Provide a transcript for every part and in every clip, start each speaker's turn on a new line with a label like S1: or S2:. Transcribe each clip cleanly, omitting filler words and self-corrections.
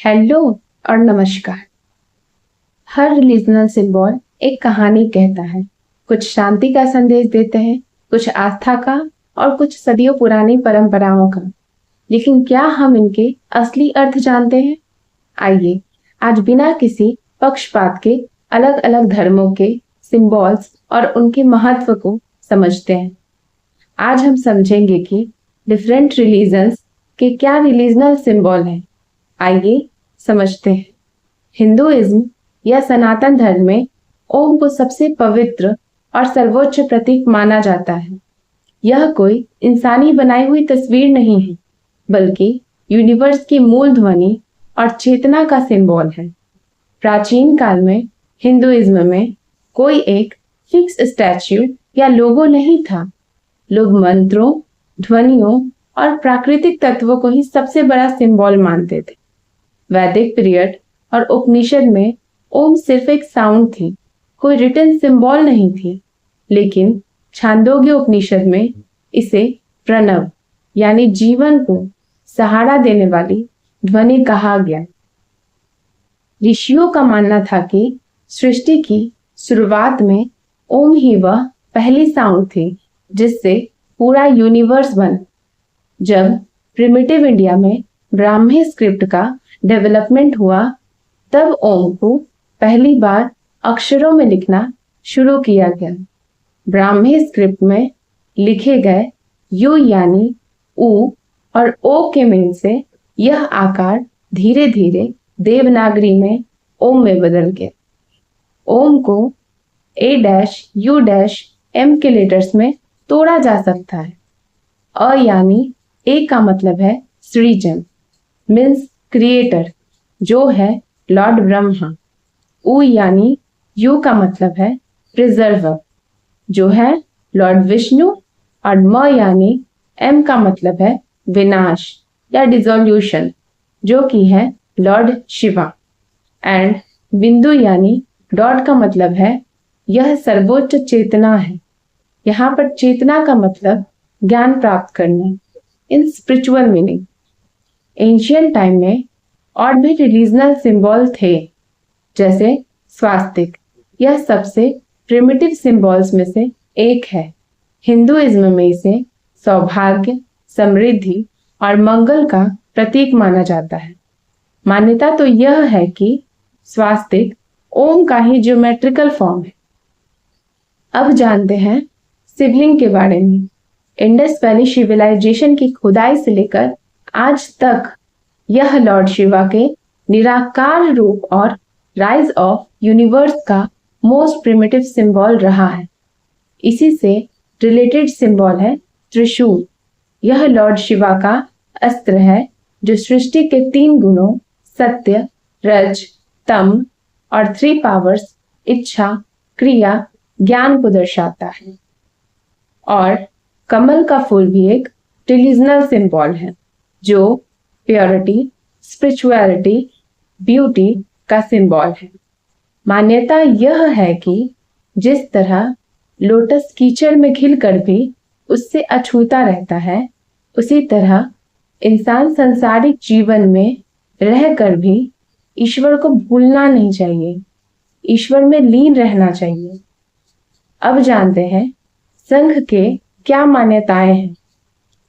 S1: Hello और नमस्कार। हर रिलीजनल symbol एक कहानी कहता है। कुछ शांति का संदेश देते हैं, कुछ आस्था का और कुछ सदियों पुरानी परंपराओं का। लेकिन क्या हम इनके असली अर्थ जानते हैं? आइए आज बिना किसी पक्षपात के अलग अलग धर्मों के सिंबल्स और उनके महत्व को समझते हैं। आज हम समझेंगे कि डिफरेंट रिलीजन्स के क्या रिलीजनल सिंबल हैं। आइए समझते हैं। हिंदुइज्म या सनातन धर्म में ओम को सबसे पवित्र और सर्वोच्च प्रतीक माना जाता है। यह कोई इंसानी बनाई हुई तस्वीर नहीं है, बल्कि यूनिवर्स की मूल ध्वनि और चेतना का सिंबल है। प्राचीन काल में हिंदुइज्म में कोई एक फिक्स स्टैच्यू या लोगो नहीं था। लोग मंत्रों, ध्वनियों और प्राकृतिक तत्वों को ही सबसे बड़ा सिंबल मानते थे। वैदिक पीरियड और उपनिषद में ओम सिर्फ एक साउंड थी, कोई रिटन सिंबल नहीं थी। लेकिन छांदोग्य उपनिषद में इसे प्रणव यानी जीवन को सहारा देने वाली ध्वनि कहा गया। ऋषियों का मानना था कि सृष्टि की शुरुआत में ओम ही वह पहली साउंड थी जिससे पूरा यूनिवर्स बना। जब प्रिमिटिव इंडिया में ब्राह्मी स्क्रिप्ट का डेवलपमेंट हुआ, तब ओम को पहली बार अक्षरों में लिखना शुरू किया गया। ब्राह्मी स्क्रिप्ट में लिखे गए यू यानी ऊ और ओ के मेल से यह आकार धीरे धीरे देवनागरी में ओम में बदल गया। ओम को A-U-M के लेटर्स में तोड़ा जा सकता है। अ यानी ए का मतलब है सृजन, मीन्स क्रिएटर, जो है लॉर्ड ब्रह्मा। उ यानी यू का मतलब है प्रिजर्वर, जो है लॉर्ड विष्णु। और म यानी एम का मतलब है विनाश या डिसोल्यूशन, जो कि है लॉर्ड शिवा। एंड बिंदु यानी डॉट का मतलब है यह सर्वोच्च चेतना है। यहाँ पर चेतना का मतलब ज्ञान प्राप्त करना in spiritual meaning. Ancient time में और भी रिलीजनल सिंबल थे, जैसे स्वास्तिक। यह सबसे प्रिमिटिव सिंबल्स में से एक है। हिंदुइज्म में इसे सौभाग्य, समृद्धि और मंगल का प्रतीक माना जाता है। मान्यता तो यह है कि स्वास्तिक ओम का ही ज्योमेट्रिकल फॉर्म है। अब जानते हैं शिवलिंग के बारे में। इंडस वैली सिविलाइजेशन की खुदाई से लेकर आज तक यह लॉर्ड शिवा के निराकार रूप और राइज ऑफ यूनिवर्स का मोस्ट प्रिमिटिव सिंबल रहा है। इसी से रिलेटेड सिंबल है त्रिशूल। यह लॉर्ड शिवा का अस्त्र है जो सृष्टि के 3 गुणों सत्य, रज, तम और 3 पावर्स इच्छा, क्रिया, ज्ञान को दर्शाता है। और कमल का फूल भी एक रिलीजनल सिंबल है जो प्योरिटी, स्पिरिचुअलिटी, ब्यूटी का सिंबल है। मान्यता यह है कि जिस तरह लोटस कीचड़ में खिलकर भी उससे अछूता रहता है, उसी तरह इंसान सांसारिक जीवन में रहकर भी ईश्वर को भूलना नहीं चाहिए, ईश्वर में लीन रहना चाहिए। अब जानते हैं संघ के क्या मान्यताएं हैं।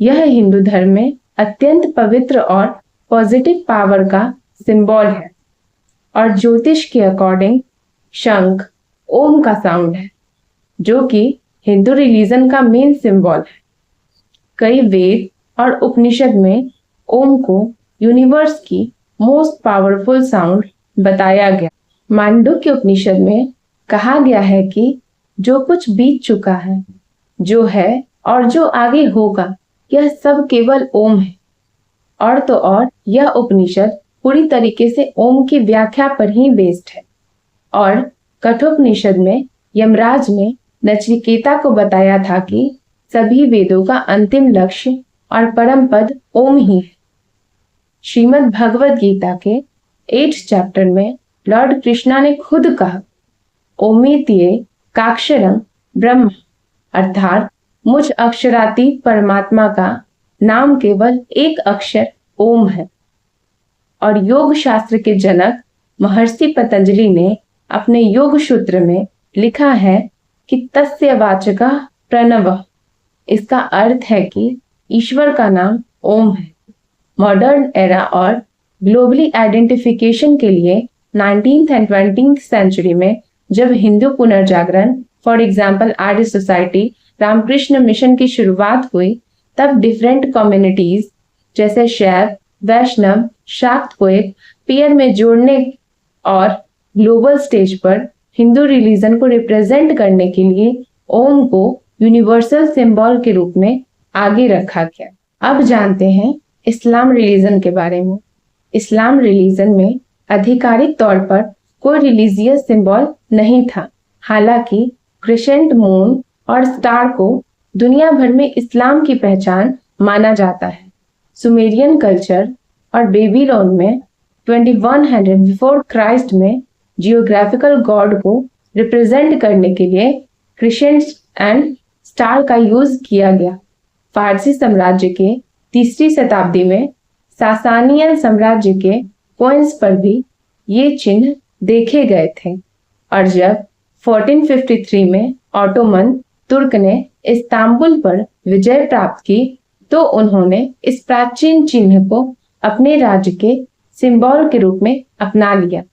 S1: यह हिंदू धर्म में अत्यंत पवित्र और पॉजिटिव पावर का सिंबल है और ज्योतिष के अकॉर्डिंग शंख ओम का साउंड है, जो कि हिंदू रिलीजन का मेन सिंबल है। कई वेद और उपनिषद में ओम को यूनिवर्स की मोस्ट पावरफुल साउंड बताया गया। मांडुक्य उपनिषद में कहा गया है कि जो कुछ बीत चुका है, जो है और जो आगे होगा, यह सब केवल ओम है। और तो और यह उपनिषद पूरी तरीके से ओम की व्याख्या पर ही बेस्ड है। और कठोपनिषद में यमराज ने नचिकेता को बताया था कि सभी वेदों का अंतिम लक्ष्य और परम पद ओम ही है। श्रीमद् भगवद गीता के 8th चैप्टर में लॉर्ड कृष्णा ने खुद कहा, ओमित्येकाक्षरं ब्रह्म, अर्थात मुझ अक्षरातीत परमात्मा का नाम केवल एक अक्षर ओम है। और योग शास्त्र के जनक महर्षि पतंजलि ने अपने योग सूत्र में लिखा है कि तस्य वाचकः प्रणवः। इसका अर्थ है कि ईश्वर का नाम ओम है। मॉडर्न एरा और ग्लोबली आइडेंटिफिकेशन के लिए 19th एंड 20th सेंचुरी में जब हिंदू पुनर्जागरण, for example Arya society, Ramakrishna mission की शुरुआत हुई, तब डिफरेंट कम्युनिटीज जैसे शैव, वैष्णव, शाक्त को एक पीयर में जोड़ने और ग्लोबल स्टेज पर हिंदू रिलीजन को रिप्रेजेंट करने के लिए ओम को यूनिवर्सल सिंबल के रूप में आगे रखा गया। अब जानते हैं इस्लाम रिलीजन के बारे में। इस्लाम रिलीजन में आधिकारिक तौर पर कोई रिलीजियस सिंबल नहीं था। हालांकि क्रिसेंट मून और स्टार को दुनिया भर में इस्लाम की पहचान माना जाता है। सुमेरियन कल्चर और बेबीलोन में 2100 बिफोर क्राइस्ट में जियोग्राफिकल गॉड को रिप्रेजेंट करने के लिए क्रिसेंट एंड स्टार का यूज किया गया। फारसी साम्राज्य के 3री शताब्दी में सासानियन साम्राज्य के कॉइन्स पर भी ये चिन्ह देखे गए थे और जब 1453 में ऑटोमन तुर्क ने इस्तांबुल पर विजय प्राप्त की तो उन्होंने इस प्राचीन चिन्ह को अपने राज्य के सिंबल के रूप में अपना लिया।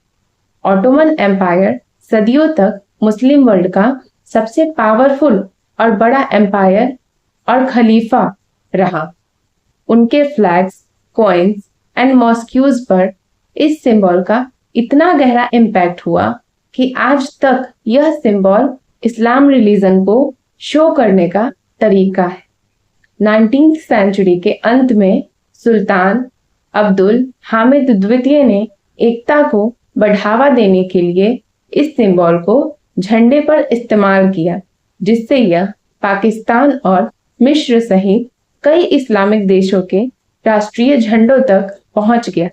S1: ऑटोमन एम्पायर सदियों तक मुस्लिम वर्ल्ड का सबसे पावरफुल और बड़ा एम्पायर और खलीफा रहा। उनके फ्लैग्स, कॉइन्स एंड मॉस्क्यूज पर इस सिंबल का इतना गहरा इम्पैक्ट हुआ कि आज तक यह सिंबल इस्लाम रिलीजन को शो करने का तरीका है। 19th सेंचुरी के अंत में सुल्तान अब्दुल हामिद द्वितीय ने एकता को बढ़ावा देने के लिए इस सिंबल को झंडे पर इस्तेमाल किया, जिससे यह पाकिस्तान और मिस्र सहित कई इस्लामिक देशों के राष्ट्रीय झंडों तक पहुंच गया।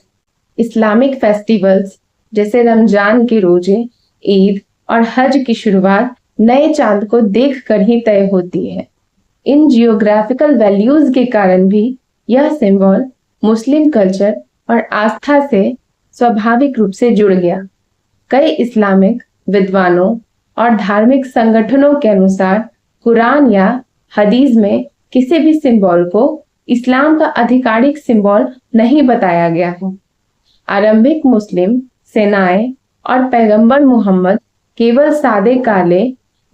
S1: इस्लामिक फेस्टिवल्स जैसे रमजान के रोजे, ईद और हज की शुरुआत नए चांद को देखकर ही तय होती है। इन जियोग्राफिकल वैल्यूज के कारण भी यह सिंबल मुस्लिम कल्चर और आस्था से स्वाभाविक रूप से जुड़ गया। कई इस्लामिक विद्वानों और धार्मिक संगठनों के अनुसार कुरान या हदीस में किसी भी सिंबल को इस्लाम का आधिकारिक सिंबल नहीं बताया गया है। आरंभिक मुस्लिम सेनाएं और पैगंबर मोहम्मद केवल सादे काले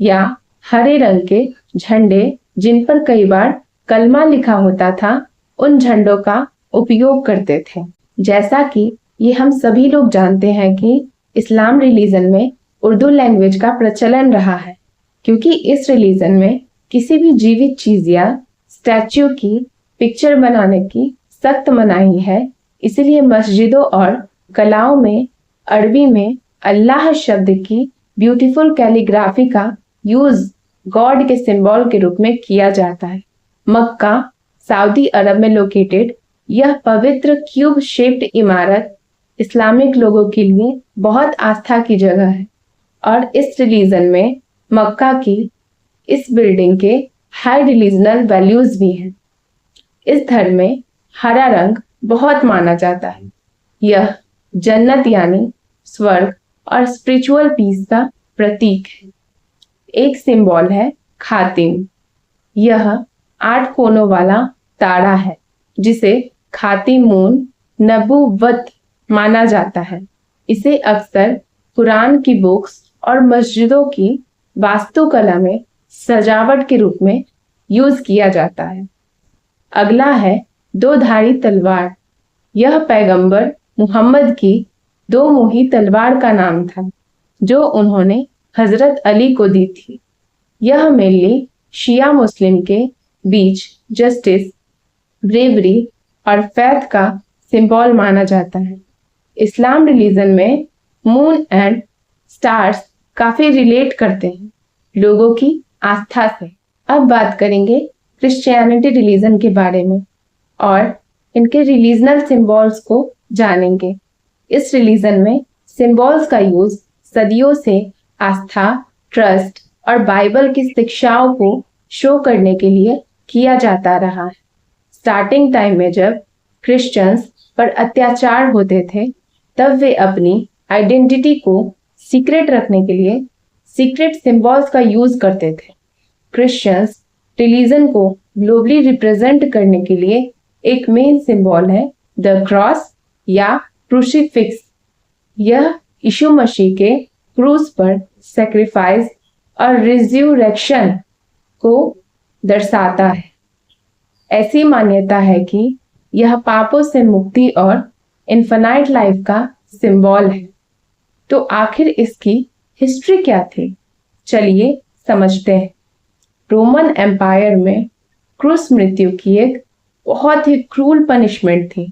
S1: या हरे रंग के झंडे, जिन पर कई बार कलमा लिखा होता था, उन झंडों का उपयोग करते थे। जैसा कि ये हम सभी लोग जानते हैं कि इस्लाम रिलीजन में उर्दू लैंग्वेज का प्रचलन रहा है, क्योंकि इस रिलीजन में किसी भी जीवित चीज या स्टैच्यू की पिक्चर बनाने की सख्त मनाही है। इसलिए मस्जिदों और कलाओं में अरबी में अल्लाह शब्द की ब्यूटीफुल कैलीग्राफी का यूज गॉड के सिंबल के रूप में किया जाता है। मक्का, सऊदी अरब में लोकेटेड यह पवित्र क्यूब शेप्ड इमारत इस्लामिक लोगों के लिए बहुत आस्था की जगह है और इस रिलीजन में मक्का की इस बिल्डिंग के हाई रिलीजनल वैल्यूज भी हैं। इस धर्म में हरा रंग बहुत माना जाता है। यह जन्नत यानी स्वर्ग और स्पिरिचुअल पीस का प्रतीक है। एक सिंबल है खातिम। यह 8 कोनों वाला तारा है जिसे खातिमुन नबुव्वत माना जाता है। इसे अक्सर कुरान की बुक्स और मस्जिदों की वास्तुकला में सजावट के रूप में यूज किया जाता है। अगला है 2-धारी तलवार। यह पैगंबर मुहम्मद की 2 मुही तलवार का नाम था जो उन्होंने हजरत अली को दी थी। यह मेनली शिया मुस्लिम के बीच जस्टिस, ब्रेवरी और फैथ का सिंबल माना जाता है। इस्लाम रिलीजन में मून एंड स्टार्स काफी रिलेट करते हैं लोगों की आस्था से। अब बात करेंगे क्रिश्चियनिटी रिलीजन के बारे में और इनके रिलीजनल सिंबल्स को जानेंगे। इस रिलीजन में सिंबल्स का यूज सदियों से आस्था, ट्रस्ट और बाइबल की शिक्षाओं को शो करने के लिए किया जाता रहा है। स्टार्टिंग टाइम में जब क्रिश्चियंस पर अत्याचार होते थे तब वे अपनी आइडेंटिटी को सीक्रेट रखने के लिए सीक्रेट सिंबल्स का यूज करते थे। क्रिश्चियंस रिलीजन को ग्लोबली रिप्रेजेंट करने के लिए एक मेन सिंबल है द क्रॉस या क्रूसीफिक्स। यह यीशु मसीह के क्रूस पर सैक्रिफाइस और रिजर्रेक्शन को दर्शाता है। ऐसी मान्यता है कि यह पापों से मुक्ति और इन्फिनाइट लाइफ का सिंबल है। तो आखिर इसकी हिस्ट्री क्या थी, चलिए समझते हैं। रोमन एम्पायर में क्रूस मृत्यु की एक बहुत ही क्रूल पनिशमेंट थी।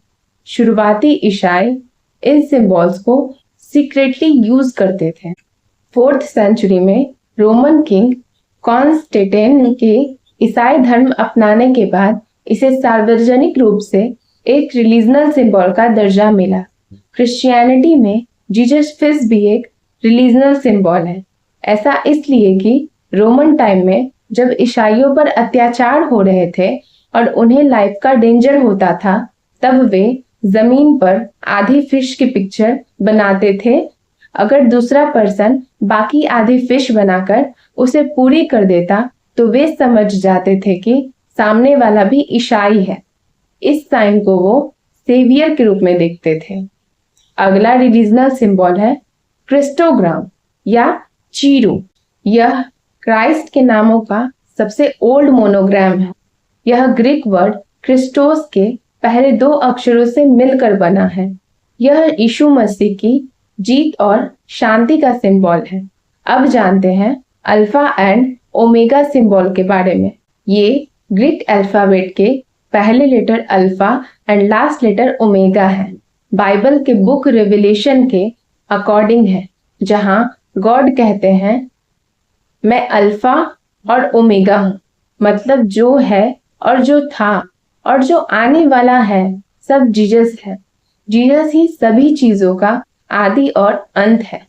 S1: शुरुआती ईसाई इन सिंबल्स को सीक्रेटली यूज करते थे। 4th सेंचुरी में रोमन किंग कॉन्स्टेंटाइन के ईसाई धर्म अपनाने के बाद इसे सार्वजनिक रूप से एक रिलीजनल सिंबल का दर्जा मिला। क्रिश्चियनिटी में जीसस फिश भी एक रिलीजनल सिंबल है। ऐसा इसलिए कि रोमन टाइम में जब ईसाइयों पर अत्याचार हो रहे थे और उन्हें लाइफ का डेंजर होता था, तब वे जमीन पर आधी फिश की पिक्चर बनाते थे। अगर दूसरा पर्सन बाकी आधी फिश बनाकर उसे पूरी कर देता तो वे समझ जाते थे कि सामने वाला भी ईसाई है। इस साइन को वो सेवियर के रूप में देखते थे। अगला रिलीजनल सिंबल है क्रिस्टोग्राम या चीरो। यह क्राइस्ट के नामों का सबसे ओल्ड मोनोग्राम है। यह ग्रीक वर्ड क्रिस्टोस के पहले 2 अक्षरों से मिलकर बना है। यह यीशु मसीह की जीत और शांति का सिंबल है। अब जानते हैं अल्फा एंड ओमेगा सिंबल के बारे में। ये ग्रीक अल्फाबेट के पहले letter alpha and last letter omega है। बाइबल के बुक रेवलेशन के अकॉर्डिंग है, जहां गॉड कहते हैं मैं अल्फा और ओमेगा हूं, मतलब जो है और जो था और जो आने वाला है सब जीसस है। जीसस ही सभी चीजों का आदि और अंत है।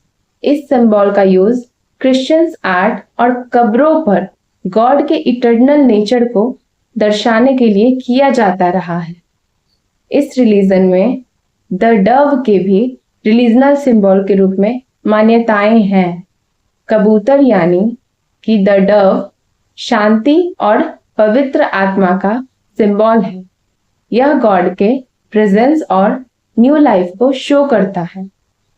S1: इस सिंबल का यूज क्रिश्चियंस आर्ट और कब्रों पर गॉड के इटर्नल नेचर को दर्शाने के लिए किया जाता रहा है। इस रिलीजन में द डव के भी रिलीजनल सिंबल के रूप में मान्यताएं हैं। कबूतर यानी कि द डव शांति और पवित्र आत्मा का सिंबल है। यह गॉड के प्रेजेंस और न्यू लाइफ को शो करता है।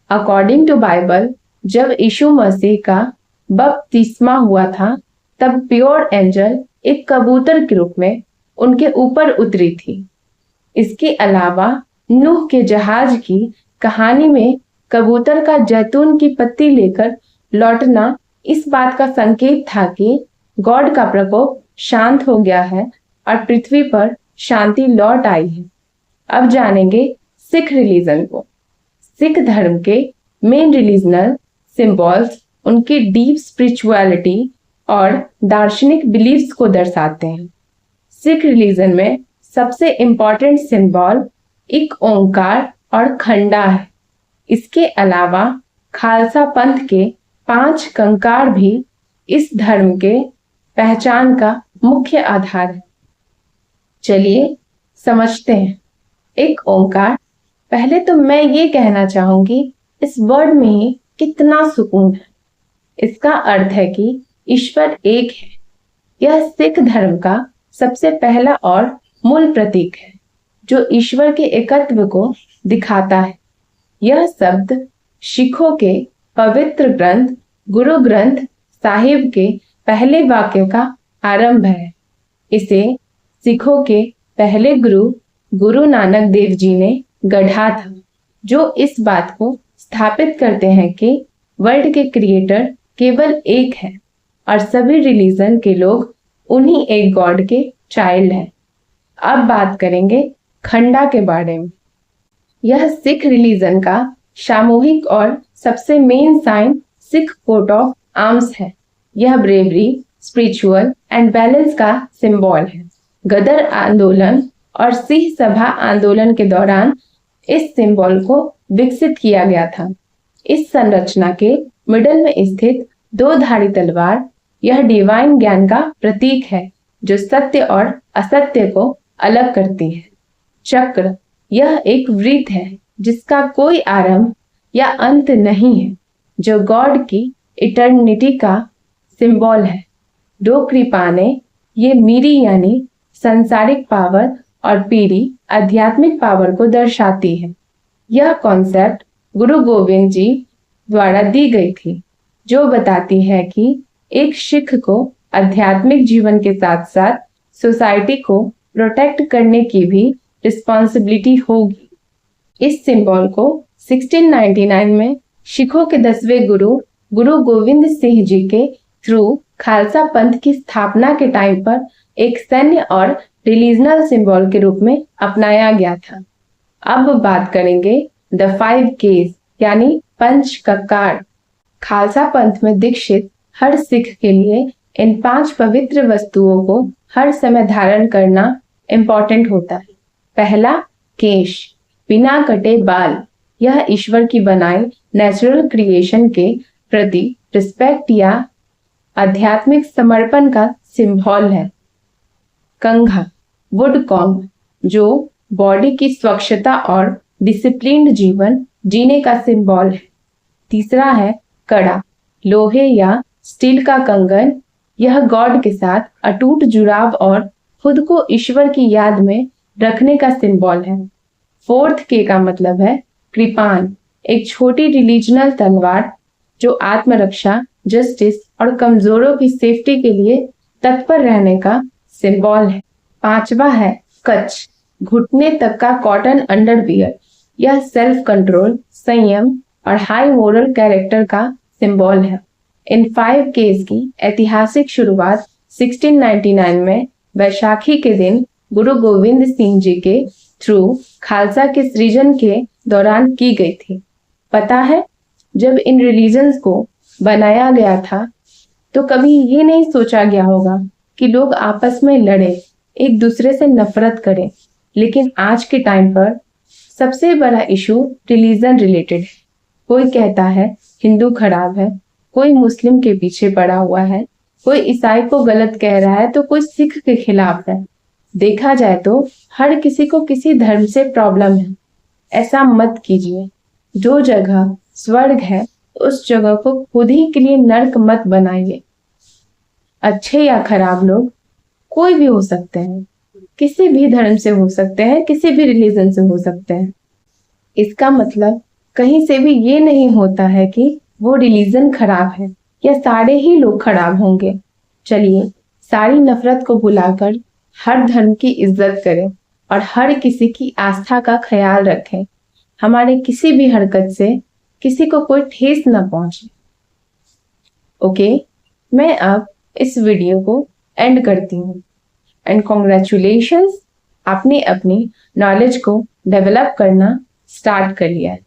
S1: अकॉर्डिंग टू बाइबल, जब यीशु मसीह का बपतिस्मा हुआ था तब प्योर एंजल एक कबूतर के रूप में उनके ऊपर उतरी थी। इसके अलावा नूह के जहाज की कहानी में कबूतर का जैतून की पत्ती लेकर लौटना इस बात का संकेत था कि गॉड का प्रकोप शांत हो गया है और पृथ्वी पर शांति लौट आई है। अब जानेंगे सिख रिलीजन को। सिख धर्म के मेन रिलीजनल सिंबल्स उनकी डीप स्पिरिचुअलिटी और दार्शनिक बिलीफ्स को दर्शाते हैं। सिख रिलीजन में सबसे इंपॉर्टेंट सिंबल एक ओंकार और खंडा है। इसके अलावा खालसा पंथ के 5 कंकार भी इस धर्म के पहचान का मुख्य आधार है। चलिए समझते हैं। एक ओंकार, पहले तो मैं ये कहना चाहूंगी इस वर्ड में ही कितना सुकून है। इसका अर्थ है कि ईश्वर एक है। यह सिख धर्म का सबसे पहला और मूल प्रतीक है जो ईश्वर के एकत्व को दिखाता है। यह शब्द सिखों के पवित्र ग्रंथ गुरु ग्रंथ साहिब के पहले वाक्य का आरंभ है। इसे सिखों के पहले गुरु गुरु नानक देव जी ने गढ़ा था, जो इस बात को स्थापित करते हैं कि वर्ल्ड के क्रिएटर केवल एक है और सभी रिलीजन के लोग उन्हीं एक गॉड के चाइल्ड हैं। अब बात करेंगे खंडा के बारे में। यह सिख रिलीजन का सामूहिक और सबसे main sign Sikh coat of arms है। यह ब्रेवरी, स्पिरिचुअल एंड बैलेंस का सिंबल है। गदर आंदोलन और सिंह सभा आंदोलन के दौरान इस सिंबल को विकसित किया गया था। इस संरचना के मिडल में स्थित 2 धारी तलवार यह डिवाइन ज्ञान का प्रतीक है जो सत्य और असत्य को अलग करती है। चक्र यह एक वृत्त है जिसका कोई आरंभ या अंत नहीं है, जो गॉड की इटर्निटी का सिंबल है। डो कृपाने ये मीरी यानी सांसारिक पावर और पीरी आध्यात्मिक पावर को दर्शाती है। यह कॉन्सेप्ट गुरु गोविंद जी द्वारा दी गई थी, जो बताती है कि एक सिख को आध्यात्मिक जीवन के साथ साथ सोसाइटी को प्रोटेक्ट करने की भी रिस्पॉन्सिबिलिटी होगी। इस सिंबल को 1699 में सिखों के 10वें गुरु गुरु गोविंद सिंह जी के थ्रू खालसा पंथ की स्थापना के टाइम पर एक सैन्य और रिलीजनल सिंबल के रूप में अपनाया गया था। अब बात करेंगे द 5 Ks यानी पंच ककार। खालसा पंथ में दीक्षित हर सिख के लिए इन 5 पवित्र वस्तुओं को हर समय धारण करना इम्पोर्टेंट होता है। पहला, केश, बिना कटे बाल। यह ईश्वर की बनाई नेचुरल क्रिएशन के प्रति रिस्पेक्ट या आध्यात्मिक समर्पण का सिंबल है। कंघा, वुड कॉम्ब, जो बॉडी की स्वच्छता और डिसिप्लिन्ड जीवन जीने का सिंबल है। तीसरा है कड़ा, लोहे या स्टील का कंगन। यह गॉड के साथ अटूट जुड़ाव और खुद को ईश्वर की याद में रखने का सिंबल है। फोर्थ के का मतलब है कृपान, एक छोटी रिलीजनल तलवार जो आत्मरक्षा, जस्टिस और कमजोरों की सेफ्टी के लिए तत्पर रहने का सिंबल है। पांचवा है कच्छ, घुटने तक का कॉटन अंडरवियर। यह सेल्फ कंट्रोल, संयम और हाई मोरल कैरेक्टर का सिंबल है। इन 5 केस की ऐतिहासिक शुरुआत 1699 में बैसाखी के दिन गुरु गोविंद सिंह जी के थ्रू खालसा के सृजन के दौरान की गई थी। पता है, जब इन रिलीजन्स को बनाया गया था तो कभी ये नहीं सोचा गया होगा कि लोग आपस में लड़े, एक दूसरे से नफरत करें। लेकिन आज के टाइम पर सबसे बड़ा इशू रिलीजन रिलेटेड है। कोई कहता है हिंदू खराब है, कोई मुस्लिम के पीछे पड़ा हुआ है, कोई ईसाई को गलत कह रहा है तो कोई सिख के खिलाफ है। देखा जाए तो हर किसी को किसी धर्म से प्रॉब्लम है। ऐसा मत कीजिए। जो जगह स्वर्ग है उस जगह को खुद ही के लिए नर्क मत बनाइए। अच्छे या खराब लोग कोई भी हो सकते हैं, किसी भी धर्म से हो सकते हैं, किसी भी रिलीजन से हो सकते हैं। इसका मतलब कहीं से भी ये नहीं होता है कि वो रिलीजन खराब है या सारे ही लोग खराब होंगे। चलिए सारी नफरत को भुलाकर हर धर्म की इज्जत करें और हर किसी की आस्था का ख्याल रखें। हमारे किसी भी हरकत से किसी को कोई ठेस न पहुंचे। ओके, मैं अब इस वीडियो को एंड करती हूँ। एंड कॉन्ग्रेचुलेशंस, आपने अपनी नॉलेज को डेवलप करना स्टार्ट कर लिया है।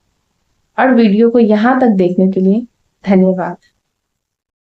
S1: और वीडियो को यहाँ तक देखने के लिए धन्यवाद।